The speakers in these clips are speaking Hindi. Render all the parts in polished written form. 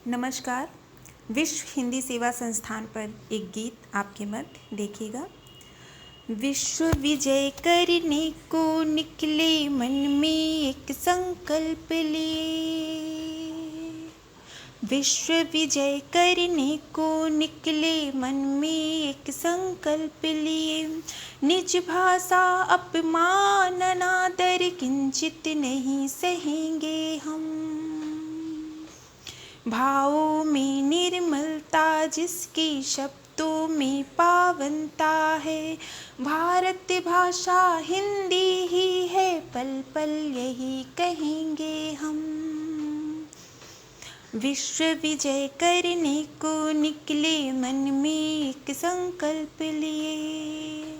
नमस्कार। विश्व हिंदी सेवा संस्थान पर एक गीत आपके मध्य देखिएगा। विश्व विजय करने को निकले मन में एक संकल्प लिए। विश्व विजय करने को निकले मन में एक संकल्प लिए। निज भाषा अपमान अनादर किंचित नहीं सहेंगे हम। भावों में निर्मलता जिसकी शब्दों में पावनता है। भारत भाषा हिंदी ही है, पल पल यही कहेंगे हम। विश्व विजय करने को निकले मन में एक संकल्प लिए।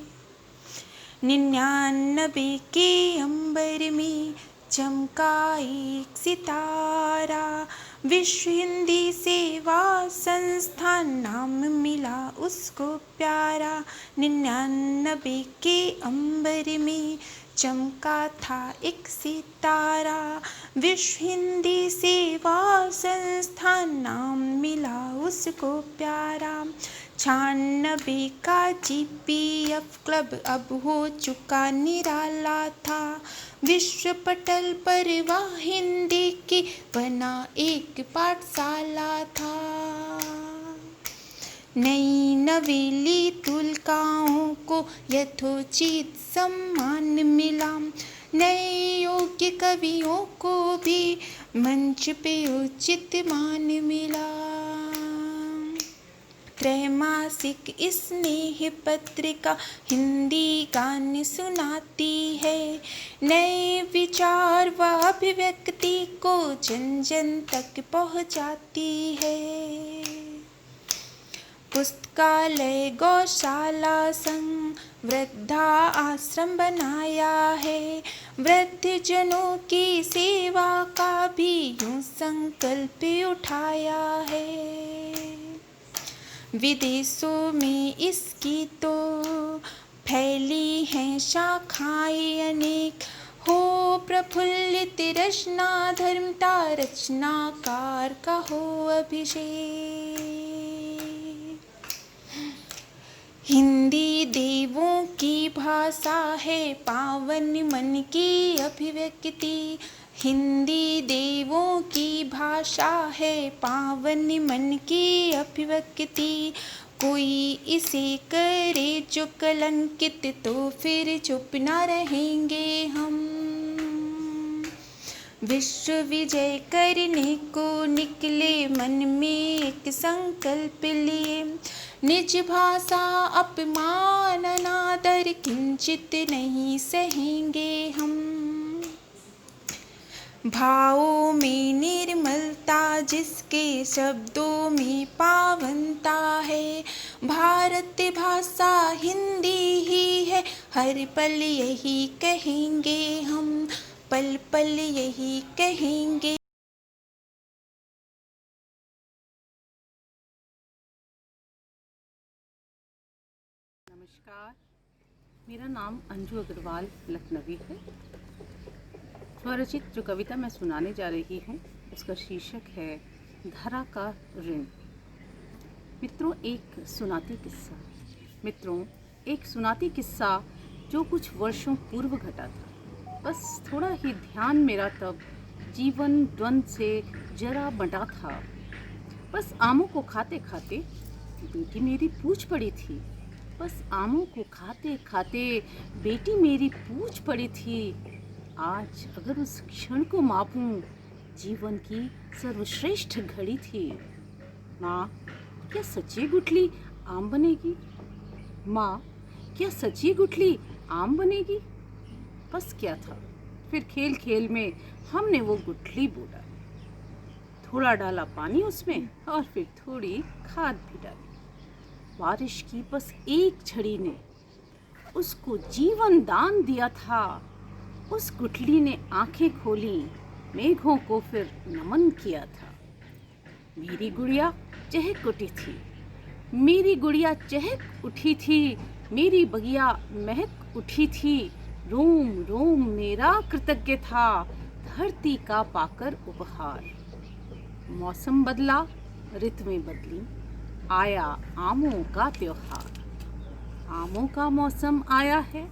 99 के अंबर में चमका एक सितारा। विश्व हिंदी सेवा संस्थान नाम मिला उसको प्यारा। 99 के अंबर में चमका था एक सितारा। विश्व हिंदी सेवा संस्थान नाम मिला उसको प्यारा। 96 का GPF क्लब अब हो चुका निराला था। विश्व पटल पर वह हिंदी की बना एक पाठशाला था। नई नवेली तुलकाओं को यथोचित सम्मान मिला। नए योग्य कवियों को भी मंच पे उचित मान मिला। त्रैमासिक स्नेह पत्रिका हिंदी गान सुनाती है। नए विचार व अभिव्यक्ति को जन जन तक पहुंचाती है। पुस्तकालय गौशाला संग वृद्धा आश्रम बनाया है। वृद्धजनों की सेवा का भी यूं संकल्प उठाया है। विदेशों में इसकी तो फैली हैं शाखाएं अनेक। हो प्रफुल्लित रचना धर्मता रचनाकार का हो अभिषेक। हिंदी देवों की भाषा है, पावन मन की अभिव्यक्ति। हिंदी देवों की भाषा है, पावन मन की अभिव्यक्ति। कोई इसे करे जो कलंकित तो फिर चुप न रहेंगे हम। विश्व विजय करने को निकले मन में एक संकल्प लिए। निज भाषा अपमान अनादर किंचित नहीं सहेंगे हम। भावों में निर्मलता जिसके शब्दों में पावनता है। भारत भाषा हिंदी ही है, हर पल यही कहेंगे हम। पल पल यही कहेंगे। नमस्कार, मेरा नाम अंजू अग्रवाल लखनवी है। स्वरचित जो कविता मैं सुनाने जा रही हूँ उसका शीर्षक है धरा का ऋण। मित्रों, एक सुनाती किस्सा जो कुछ वर्षों पूर्व घटा था। बस थोड़ा ही ध्यान मेरा तब जीवन द्वंद्व से जरा बंटा था। बस आमों को खाते खाते बेटी मेरी पूछ पड़ी थी। बस आमों को खाते खाते बेटी मेरी पूछ पड़ी थी। आज अगर उस क्षण को मापूं, जीवन की सर्वश्रेष्ठ घड़ी थी। माँ, क्या सच्ची गुठली आम बनेगी? माँ, क्या सच्ची गुठली आम बनेगी? बस क्या था, फिर खेल खेल में हमने वो गुठली बो डाली। थोड़ा डाला पानी उसमें और फिर थोड़ी खाद भी डाली। बारिश की बस एक झड़ी ने उसको जीवन दान दिया था। उस गुठली ने आंखें खोली, मेघों को फिर नमन किया था। मेरी गुड़िया चहक उठी थी, मेरी गुड़िया चहक उठी थी। मेरी बगिया महक उठी थी। रोम रोम मेरा कृतज्ञ था, धरती का पाकर उपहार। मौसम बदला, ऋतुएं बदली, आया आमों का त्योहार। आमों का मौसम आया है,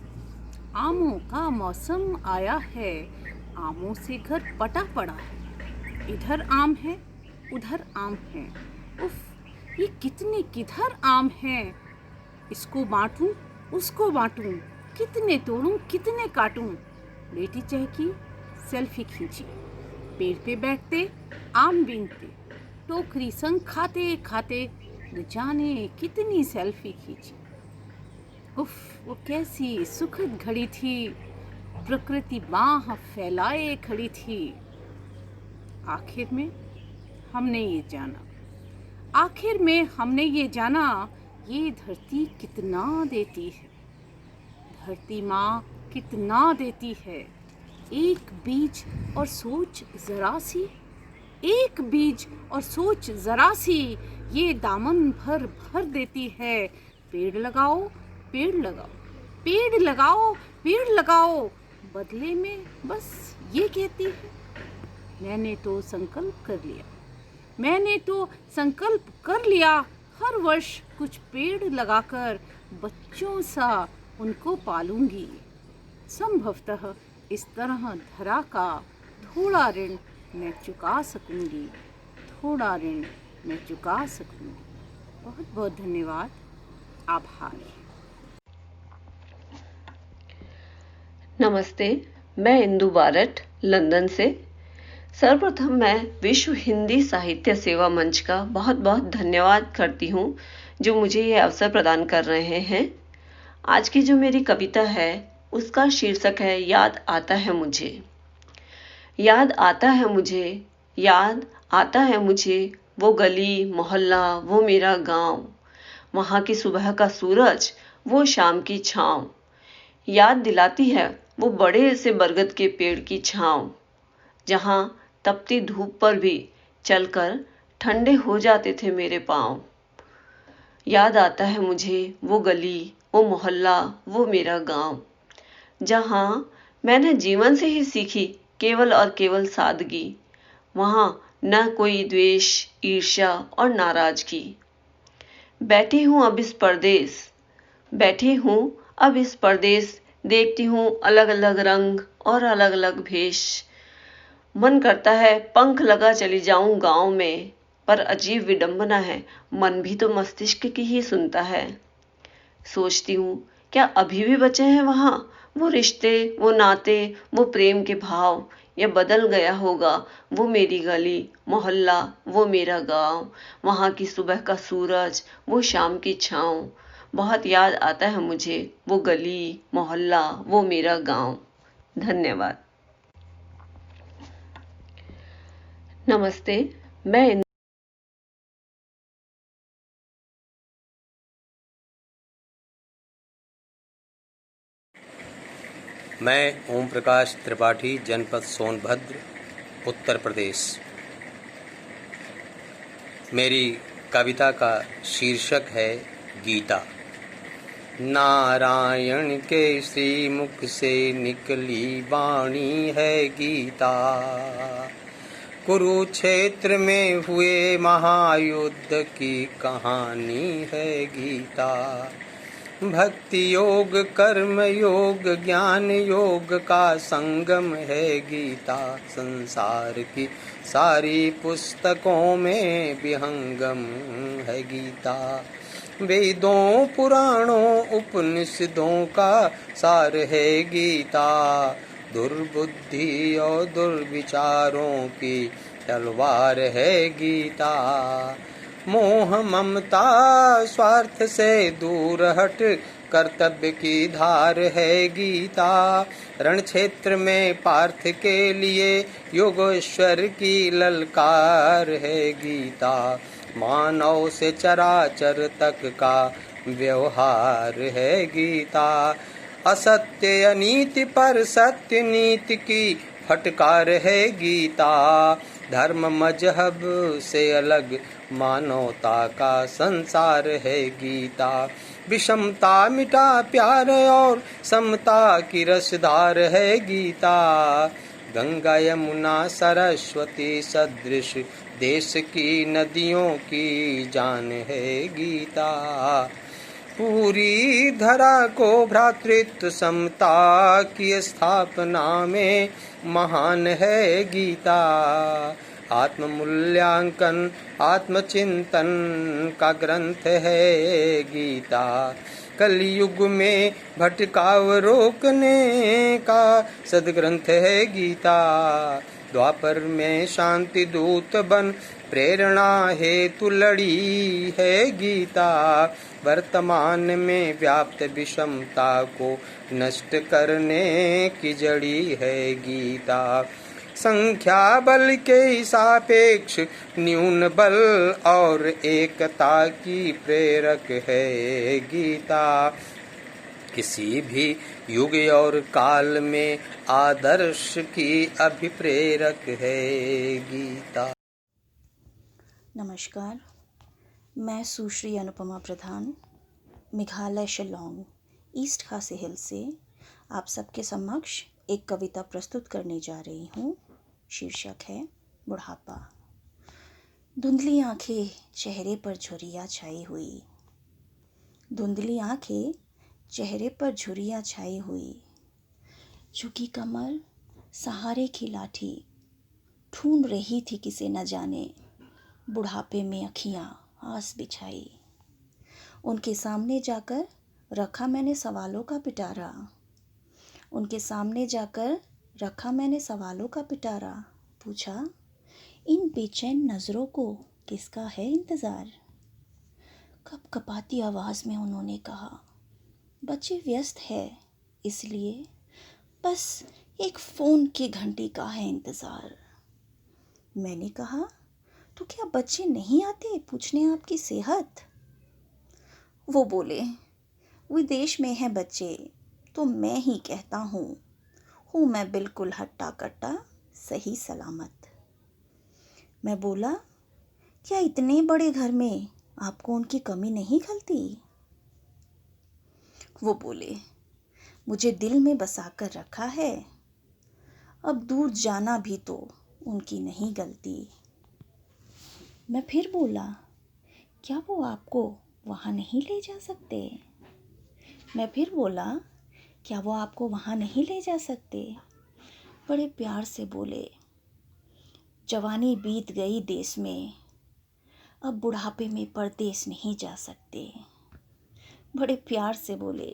आमों का मौसम आया है, आमों से घर पटा पड़ा है। इधर आम है, उधर आम है, उफ, ये कितने किधर आम हैं। इसको बांटूं, उसको बांटूं, कितने तोड़ूं, कितने काटूं। बेटी चहकी, सेल्फी खींची, पेड़ पे बैठते, आम बीनते, टोकरी संग खाते खाते न जाने कितनी सेल्फी खींची। उफ, वो कैसी सुखद घड़ी थी, प्रकृति बाह फैलाए खड़ी थी। आखिर में हमने ये जाना, आखिर में हमने ये जाना, ये धरती कितना देती है। धरती माँ कितना देती है। एक बीज और सोच जरा सी, एक बीज और सोच जरा सी, ये दामन भर भर देती है। पेड़ लगाओ, पेड़ लगाओ, पेड़ लगाओ, पेड़ लगाओ, बदले में बस ये कहती है। मैंने तो संकल्प कर लिया, मैंने तो संकल्प कर लिया, हर वर्ष कुछ पेड़ लगाकर बच्चों सा उनको पालूंगी। संभवतः इस तरह धरा का थोड़ा ऋण मैं चुका सकूंगी, थोड़ा ऋण मैं चुका सकूंगी। बहुत बहुत धन्यवाद, आभार। नमस्ते, मैं इंदु बारट लंदन से। सर्वप्रथम मैं विश्व हिंदी साहित्य सेवा मंच का बहुत बहुत धन्यवाद करती हूँ जो मुझे ये अवसर प्रदान कर रहे हैं। आज की जो मेरी कविता है उसका शीर्षक है याद आता है मुझे। याद आता है मुझे, याद आता है मुझे, वो गली मोहल्ला, वो मेरा गांव, वहाँ की सुबह का सूरज, वो शाम की छाँव। याद दिलाती है वो बड़े से बरगद के पेड़ की छाँव, जहाँ तपती धूप पर भी चलकर ठंडे हो जाते थे मेरे पाँव। याद आता है मुझे वो गली, वो मोहल्ला, वो मेरा गांव, जहाँ मैंने जीवन से ही सीखी केवल और केवल सादगी। वहाँ न कोई द्वेष, ईर्ष्या और नाराजगी। बैठी हूँ अब इस परदेस, बैठी हूँ अब इस परदेस, देखती हूँ अलग अलग रंग और अलग अलग भेष। मन करता है पंख लगा चली जाऊं गांव में, पर अजीब विडंबना है, मन भी तो मस्तिष्क की ही सुनता है। सोचती हूँ क्या अभी भी बचे हैं वहाँ वो रिश्ते, वो नाते, वो प्रेम के भाव, या बदल गया होगा वो मेरी गली मोहल्ला, वो मेरा गांव, वहाँ की सुबह का सूरज, वो शाम की छाँव। बहुत याद आता है मुझे वो गली मोहल्ला, वो मेरा गांव। धन्यवाद। नमस्ते, मैं ओम प्रकाश त्रिपाठी, जनपद सोनभद्र, उत्तर प्रदेश। मेरी कविता का शीर्षक है गीता। नारायण के श्रीमुख से निकली वाणी है गीता, कुरुक्षेत्र में हुए महायुद्ध की कहानी है गीता। भक्ति योग, कर्म योग, ज्ञान योग का संगम है गीता। संसार की सारी पुस्तकों में विहंगम है गीता। वेदों पुराणों उपनिषदों का सार है गीता। दुर्बुद्धि और दुर्विचारों की तलवार है गीता। मोह ममता स्वार्थ से दूर हट कर्तव्य की धार है गीता। रण क्षेत्र में पार्थ के लिए योगेश्वर की ललकार है गीता। मानव से चराचर तक का व्यवहार है गीता। असत्य अनीति पर सत्य नीति की फटकार है गीता। धर्म मजहब से अलग मानवता का संसार है गीता। विषमता मिटा प्यार और समता की रसधार है गीता। गंगा यमुना सरस्वती सदृश देश की नदियों की जान है गीता। पूरी धरा को भ्रातृत्व समता की स्थापना में महान है गीता। आत्म मूल्यांकन आत्मचिंतन का ग्रंथ है गीता। कलयुग में भटकाव रोकने का सदग्रंथ है गीता। द्वापर में शांति दूत बन प्रेरणा हेतु लड़ी है गीता। वर्तमान में व्याप्त विषमता को नष्ट करने की जड़ी है गीता। संख्या बल के सापेक्ष न्यून बल और एकता की प्रेरक है गीता। किसी भी युग और काल में आदर्श की अभिप्रेरक है गीता। नमस्कार, मैं सुश्री अनुपमा प्रधान, मेघालय शिलोंग, ईस्ट खासी हिल से आप सबके समक्ष एक कविता प्रस्तुत करने जा रही हूँ। शीर्षक है बुढ़ापा। धुंधली आंखें चेहरे पर झुर्रियाँ छाई हुई, धुंधली आंखें चेहरे पर झुर्रियाँ छाई हुई, झुकी कमर सहारे की लाठी ढूंढ रही थी किसे न जाने, बुढ़ापे में अखियाँ आस बिछाई। उनके सामने जाकर रखा मैंने सवालों का पिटारा, उनके सामने जाकर रखा मैंने सवालों का पिटारा। पूछा, इन बेचैन नज़रों को किसका है इंतज़ार। कपकपाती आवाज़ में उन्होंने कहा, बच्चे व्यस्त है इसलिए बस एक फ़ोन की घंटी का है इंतज़ार। मैंने कहा, तो क्या बच्चे नहीं आते पूछने आपकी सेहत। वो बोले, विदेश में हैं बच्चे तो मैं ही कहता हूँ मैं बिल्कुल हट्टा कट्टा सही सलामत। मैं बोला, क्या इतने बड़े घर में आपको उनकी कमी नहीं खलती। वो बोले, मुझे दिल में बसा कर रखा है, अब दूर जाना भी तो उनकी नहीं गलती। मैं फिर बोला, क्या वो आपको वहाँ नहीं ले जा सकते। मैं फिर बोला, क्या वो आपको वहाँ नहीं ले जा सकते। बड़े प्यार से बोले, जवानी बीत गई देश में, अब बुढ़ापे में परदेस नहीं जा सकते। बड़े प्यार से बोले,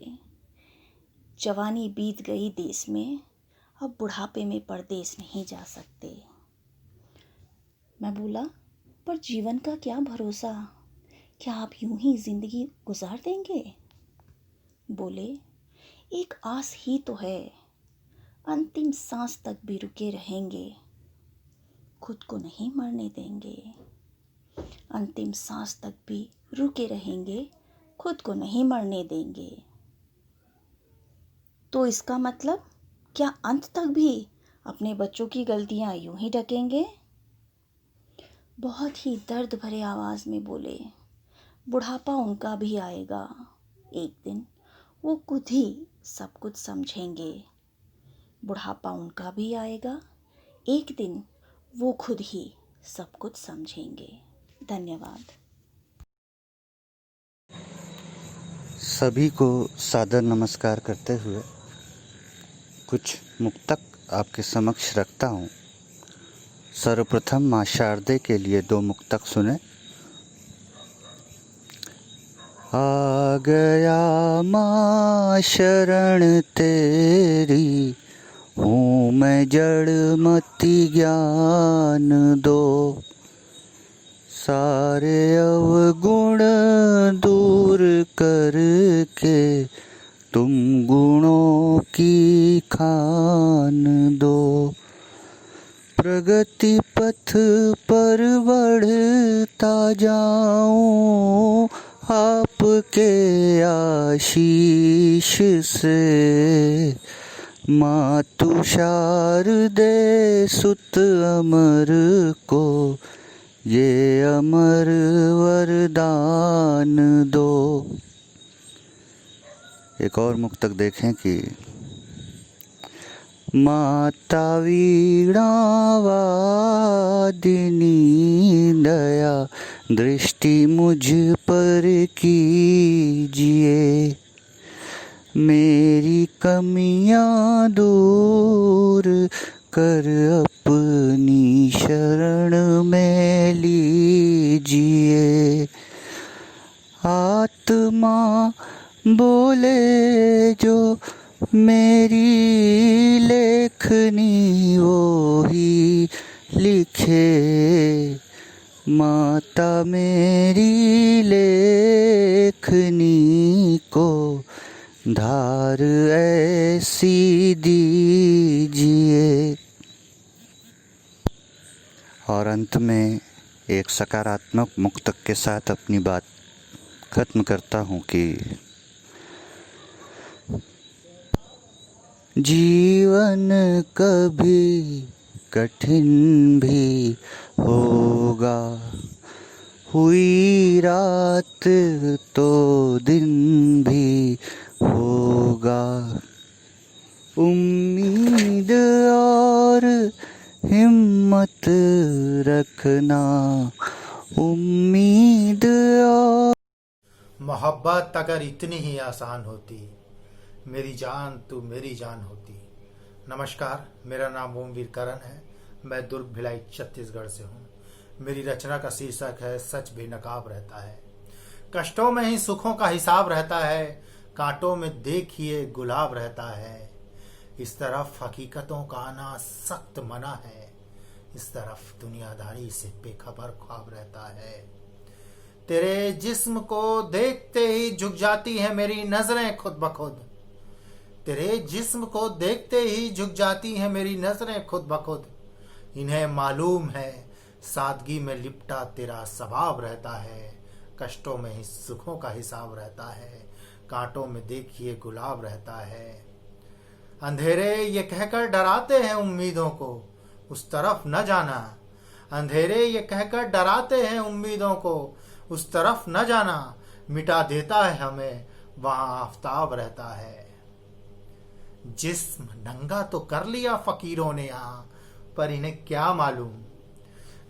जवानी बीत गई देश में, अब बुढ़ापे में परदेस नहीं जा सकते। मैं बोला, पर जीवन का क्या भरोसा, क्या आप यूं ही ज़िंदगी गुजार देंगे। बोले, एक आस ही तो है, अंतिम सांस तक भी रुके रहेंगे, खुद को नहीं मरने देंगे। अंतिम सांस तक भी रुके रहेंगे, खुद को नहीं मरने देंगे। तो इसका मतलब क्या अंत तक भी अपने बच्चों की गलतियां यूं ही ढकेंगे। बहुत ही दर्द भरे आवाज़ में बोले, बुढ़ापा उनका भी आएगा, एक दिन वो खुद ही सब कुछ समझेंगे। बुढ़ापा उनका भी आएगा, एक दिन वो खुद ही सब कुछ समझेंगे। धन्यवाद। सभी को सादर नमस्कार करते हुए कुछ मुक्तक आपके समक्ष रखता हूँ। सर्वप्रथम माँ शारदे के लिए 2 मुक्तक सुने। आ गया माँ शरण तेरी, हूँ मैं जड़मति ज्ञान दो, सारे अवगुण दूर करके तुम गुणों की खान दो। प्रगति पथ पर बढ़ता जाऊं, आपके आशीष से, मातु शारदे सुत अमर को ये अमर वरदान दो। एक और मुक्तक देखें कि माता वीणा वादिनी दया दृष्टि मुझ पर कीजिए, मेरी कमियां दूर कर अपनी शरण में लीजिए। आत्मा बोले जो मेरी लेखनी वो ही लिखे, माता मेरी लेखनी को धार ऐसी दीजिए। और अंत में एक सकारात्मक मुक्तक के साथ अपनी बात खत्म करता हूँ कि जीवन कभी कठिन भी होगा, हुई रात तो दिन भी होगा, उम्मीद और हिम्मत रखना, उम्मीद और मोहब्बत अगर इतनी ही आसान होती, मेरी जान तू मेरी जान होती। नमस्कार, मेरा नाम ओमवीर करण है। मैं दुर्ग भिलाई छत्तीसगढ़ से हूँ। मेरी रचना का शीर्षक है सच बेनकाब रहता है। कष्टों में ही सुखों का हिसाब रहता है, कांटों में देखिए गुलाब रहता है। इस तरफ हकीकतों का आना सख्त मना है, इस तरफ दुनियादारी से बेखबर ख्वाब रहता है। तेरे जिस्म को देखते ही झुक जाती है मेरी नजरें खुद ब खुद, तेरे जिस्म को देखते ही झुक जाती है मेरी नजरें खुद ब खुद। इन्हें मालूम है सादगी में लिपटा तेरा स्वभाव रहता है, कष्टों में ही सुखों का हिसाब रहता है, कांटों में देखिए गुलाब रहता है। अंधेरे ये कहकर डराते हैं उम्मीदों को, उस तरफ न जाना। अंधेरे ये कहकर डराते हैं उम्मीदों को, उस तरफ न जाना। मिटा देता है हमें वहां आफताब रहता है। जिस्म नंगा तो कर लिया फकीरों ने यहाँ, पर इन्हें क्या मालूम।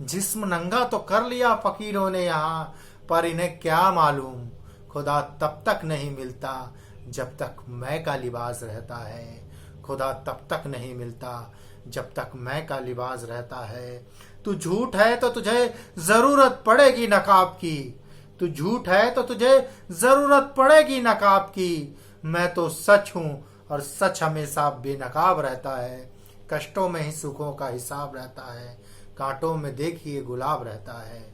जिस्म नंगा तो कर लिया फकीरों ने यहाँ, पर इन्हें क्या मालूम। खुदा तब तक नहीं मिलता जब तक मैं का लिबास रहता है, खुदा तब तक नहीं मिलता जब तक मैं का लिबास रहता है। तू झूठ है तो तुझे जरूरत पड़ेगी नकाब की, तू झूठ है तो तुझे जरूरत पड़ेगी नकाब की। मैं तो सच हूं और सच हमेशा बेनकाब रहता है, कष्टों में ही सुखों का हिसाब रहता है, कांटों में देखिए गुलाब रहता है।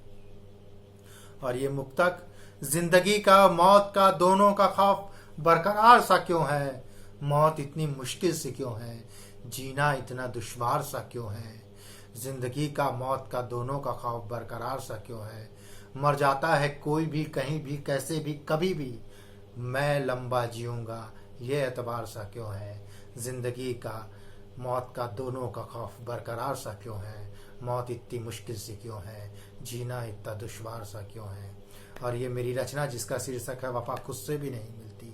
और ये मुक्तक जिंदगी का मौत का दोनों का खौफ बरकरार सा क्यों है, मौत इतनी मुश्किल से क्यों है, जीना इतना दुश्वार सा क्यों है। जिंदगी का मौत का दोनों का खौफ बरकरार सा क्यों है। मर जाता है कोई भी कहीं भी कैसे भी कभी भी, मैं लंबा जीऊंगा ये एतबार सा क्यों है। जिंदगी का मौत का दोनों का खौफ बरकरार सा क्यों है, मौत इतनी मुश्किल से क्यों है, जीना इतना दुश्वार सा क्यों है। और ये मेरी रचना जिसका शीर्षक है वफा खुद से भी नहीं मिलती।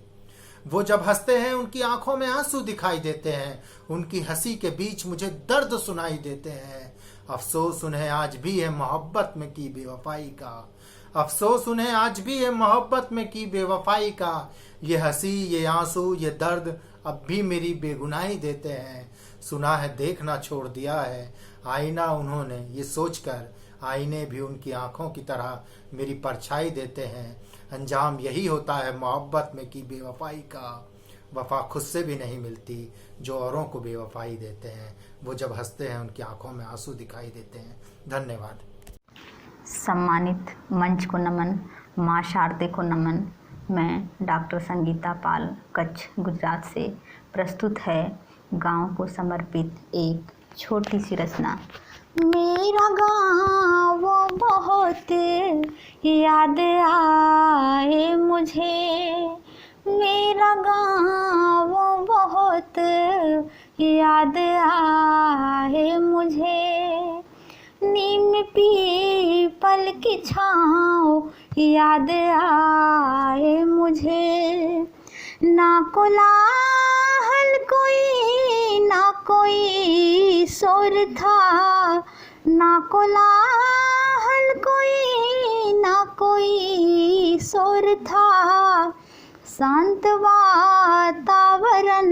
वो जब हंसते हैं उनकी आंखों में आंसू दिखाई देते हैं, उनकी हंसी के बीच मुझे दर्द सुनाई देते हैं। अफसोस उन्हें आज भी है मोहब्बत में की बेवफाई का, अफसोस उन्हें आज भी है मोहब्बत में की बेवफाई का। ये हंसी ये आंसू ये दर्द अब भी मेरी बेगुनाही देते हैं। सुना है देखना छोड़ दिया है आईना उन्होंने, ये सोचकर आईने भी उनकी आंखों की तरह मेरी परछाई देते हैं। अंजाम यही होता है मोहब्बत में की बेवफाई का। वफा खुद से भी नहीं मिलती जो औरों को बेवफाई देते हैं। वो जब हंसते हैं उनकी आंखों में आंसू दिखाई देते हैं। धन्यवाद। सम्मानित मंच को नमन, माँ शारदे को नमन। मैं डॉक्टर संगीता पाल कच्छ गुजरात से प्रस्तुत है गांव को समर्पित एक छोटी सी रचना। मेरा गाँव बहुत याद आए मुझे, मेरा गाँव बहुत याद आए मुझे। नीम पीपल की छाँव याद आए मुझे, ना कोलाहल कोई, ना कोई शोर था, ना कोलाहल कोई, ना कोई शोर था। शांत वातावरण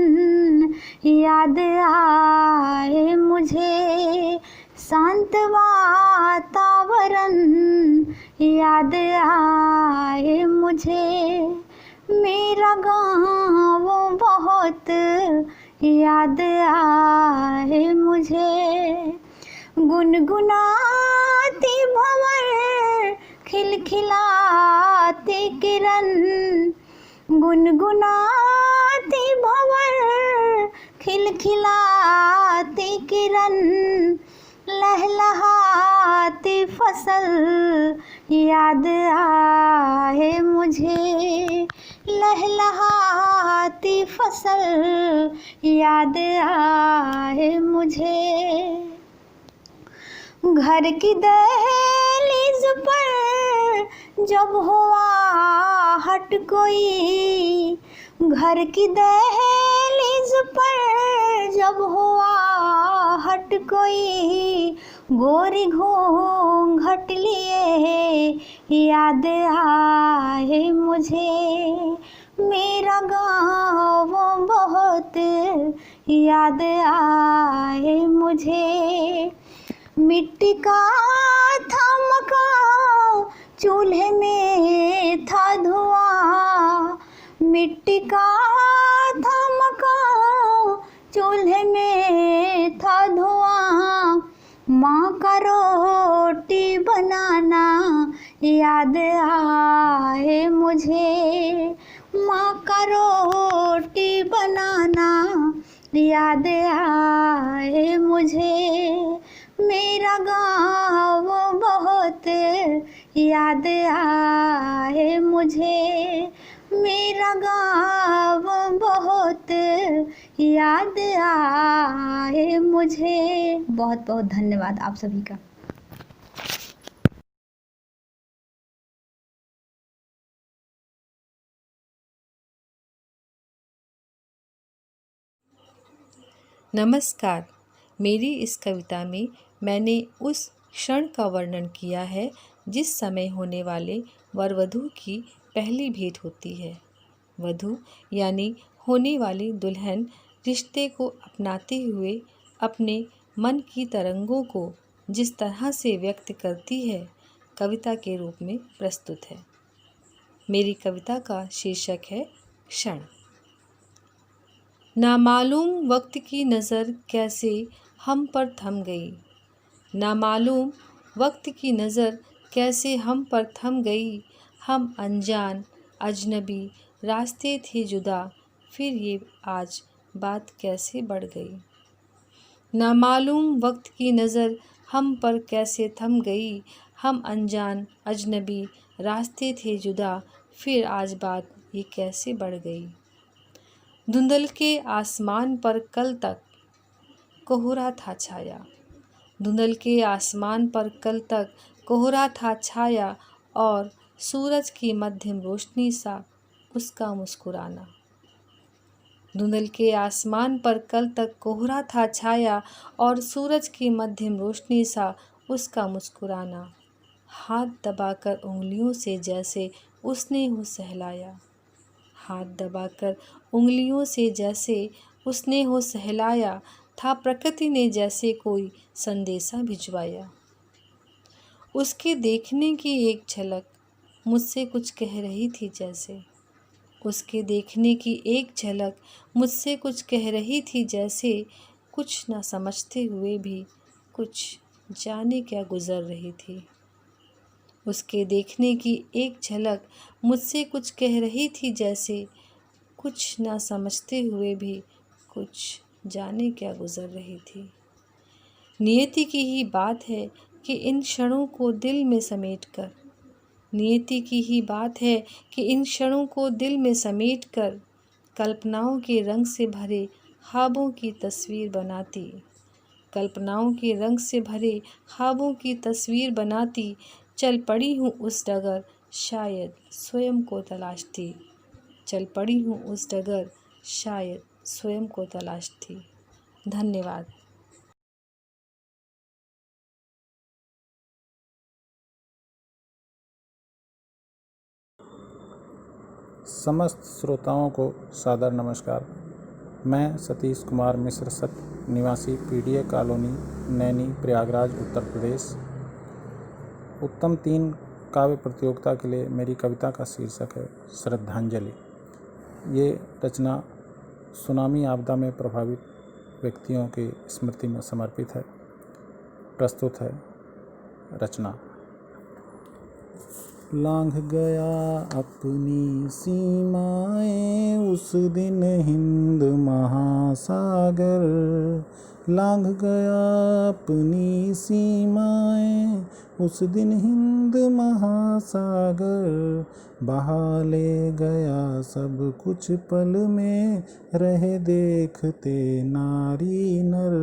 याद आए मुझे, शांत वातावरण याद आए मुझे। मेरा गाँव बहुत याद आए मुझे। गुनगुनाती भंवर, खिलखिलाती किरण, गुनगुनाती भंवर, खिलखिलाती किरण, लहलहाती फसल याद आए मुझे, लहलहाती फसल याद आए मुझे। घर की दहलीज पर जब हुआ हट कोई, घर की दहलीज पर जब हुआ हट कोई, गोरी घूंघट लिए याद आए मुझे। मेरा गाँव बहुत याद आए मुझे। मिट्टी का था मकान, चूल्हे में था धुआं, मिट्टी का था मकान, चूल्हे में था धुआं। माँ का रोटी बनाना याद आए मुझे, माँ का रोटी बनाना याद आए मुझे। मेरा गाँव बहुत याद आए मुझे, मेरा गाँव बहुत याद आए मुझे। बहुत बहुत धन्यवाद आप सभी का। नमस्कार। मेरी इस कविता में मैंने उस क्षण का वर्णन किया है जिस समय होने वाले वर वधू की पहली भेंट होती है। वधू यानी होने वाली दुल्हन रिश्ते को अपनाते हुए अपने मन की तरंगों को जिस तरह से व्यक्त करती है, कविता के रूप में प्रस्तुत है। मेरी कविता का शीर्षक है क्षण। नामालूम वक्त की नज़र कैसे हम पर थम गई, नामालूम वक्त की नज़र कैसे हम पर थम गई। हम अनजान अजनबी रास्ते थे जुदा, फिर ये आज बात कैसे बढ़ गई। नामालूम वक्त की नज़र हम पर कैसे थम गई। हम अनजान अजनबी रास्ते थे जुदा, फिर आज बात ये कैसे बढ़ गई। धुंधल के आसमान पर कल तक कोहरा था छाया, धुंधल के आसमान पर कल तक कोहरा था छाया, और सूरज की मध्यम रोशनी सा उसका मुस्कुराना। धुंधल के आसमान पर कल तक कोहरा था छाया, और सूरज की मध्यम रोशनी सा उसका मुस्कुराना। हाथ दबाकर उंगलियों से जैसे उसने हो सहलाया, हाथ दबाकर उंगलियों से जैसे उसने हो सहलाया। था प्रकृति ने जैसे कोई संदेशा भिजवाया। उसके देखने की एक झलक मुझसे कुछ कह रही थी जैसे, उसके देखने की एक झलक मुझसे कुछ कह रही थी जैसे। कुछ न समझते हुए भी कुछ जाने क्या गुजर रही थी। उसके देखने की एक झलक मुझसे कुछ कह रही थी जैसे, कुछ न समझते हुए भी कुछ जाने क्या गुजर रही थी। नियति की ही बात है कि इन क्षणों को दिल में समेटकर, नियति की ही बात है कि इन क्षणों को दिल में समेटकर कल्पनाओं के रंग से भरे ख्वाबों की तस्वीर बनाती, कल्पनाओं के रंग से भरे ख्वाबों की तस्वीर बनाती। चल पड़ी हूँ उस डगर शायद स्वयं को तलाशती, चल पड़ी हूँ उस डगर, शायद स्वयं को तलाश थी। धन्यवाद। समस्त श्रोताओं को सादर नमस्कार। मैं सतीश कुमार मिश्र सत, निवासी पीडीए कॉलोनी, नैनी, प्रयागराज, उत्तर प्रदेश। उत्तम 3 काव्य प्रतियोगिता के लिए मेरी कविता का शीर्षक है श्रद्धांजलि। ये रचना सुनामी आपदा में प्रभावित व्यक्तियों की स्मृति में समर्पित है। प्रस्तुत है रचना। लांघ गया अपनी सीमाएं उस दिन हिंद महासागर, लांघ गया अपनी सीमाएं उस दिन हिंद महासागर, बहा ले गया सब कुछ पल में रहे देखते नारी नर,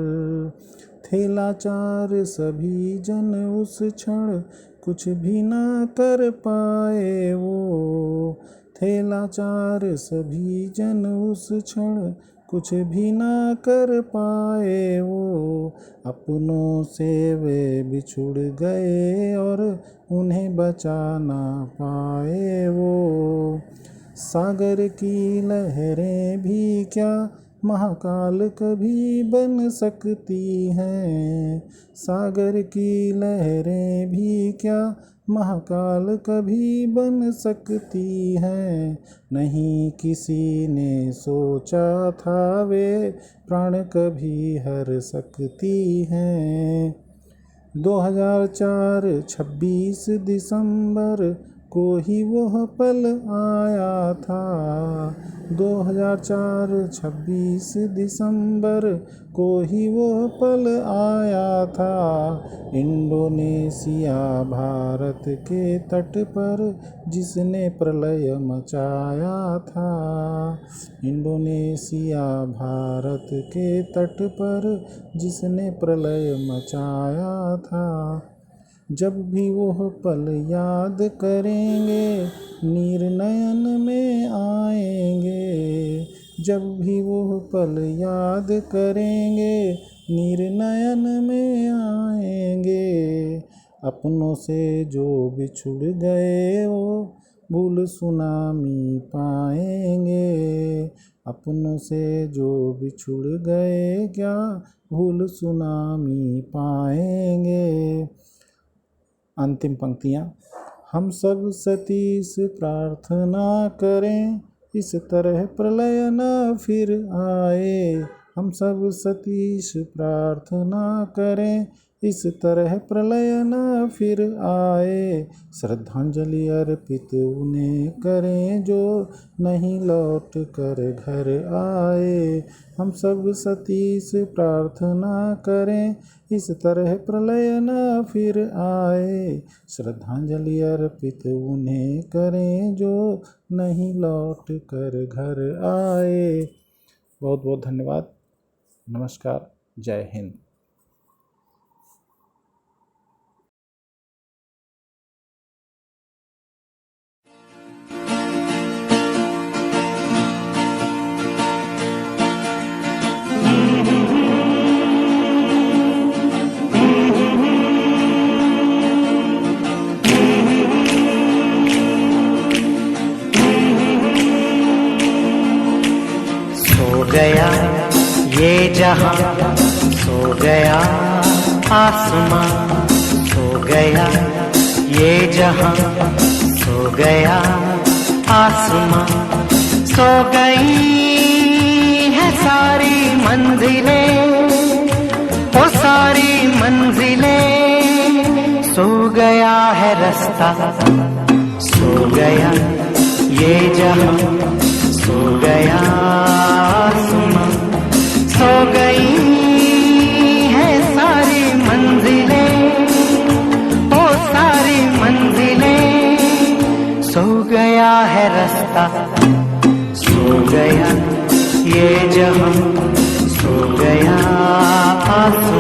थे लाचार सभी जन उस क्षण कुछ भी ना कर पाए वो, थे लाचार सभी जन उस क्षण कुछ भी ना कर पाए वो, अपनों से वे बिछुड़ गए और उन्हें बचा ना पाए वो, सागर की लहरें भी क्या महाकाल कभी बन सकती हैं, सागर की लहरें भी क्या महाकाल कभी बन सकती हैं, नहीं किसी ने सोचा था वे प्राण कभी हर सकती हैं। 2004 26 दिसंबर को ही वह पल आया था, 2004 26 दिसंबर को ही वह पल आया था, इंडोनेशिया भारत के तट पर जिसने प्रलय मचाया था, इंडोनेशिया भारत के तट पर जिसने प्रलय मचाया था, जब भी वह पल याद करेंगे नीर नयन में आएंगे, जब भी वह पल याद करेंगे नीर नयन में आएंगे, अपनों से जो बिछुड़ गए वो भूल सुनामी पाएंगे, अपनों से जो बिछुड़ गए क्या भूल सुनामी पाएंगे। अंतिम पंक्तियाँ। हम सब सतीश प्रार्थना करें इस तरह प्रलय न फिर आए, हम सब सतीश प्रार्थना करें इस तरह प्रलय न फिर आए, श्रद्धांजलि अर्पित उन्हें करें जो नहीं लौट कर घर आए, हम सब सतीश प्रार्थना करें इस तरह प्रलय न फिर आए, श्रद्धांजलि अर्पित उन्हें करें जो नहीं लौट कर घर आए। बहुत बहुत धन्यवाद। नमस्कार। जय हिंद। गया ये जहां, सो गया आसमां, सो गया ये जहां, सो गया आसमां, सो गई है सारी मंजिलें, वो सारी मंजिलें, सो गया है रास्ता, सो गया ये जहां, सो गया आसमां, सो गई है सारी मंजिलें, वो सारी मंजिलें, सो गया है रास्ता, सो गया ये जहां, सो गया आसमां।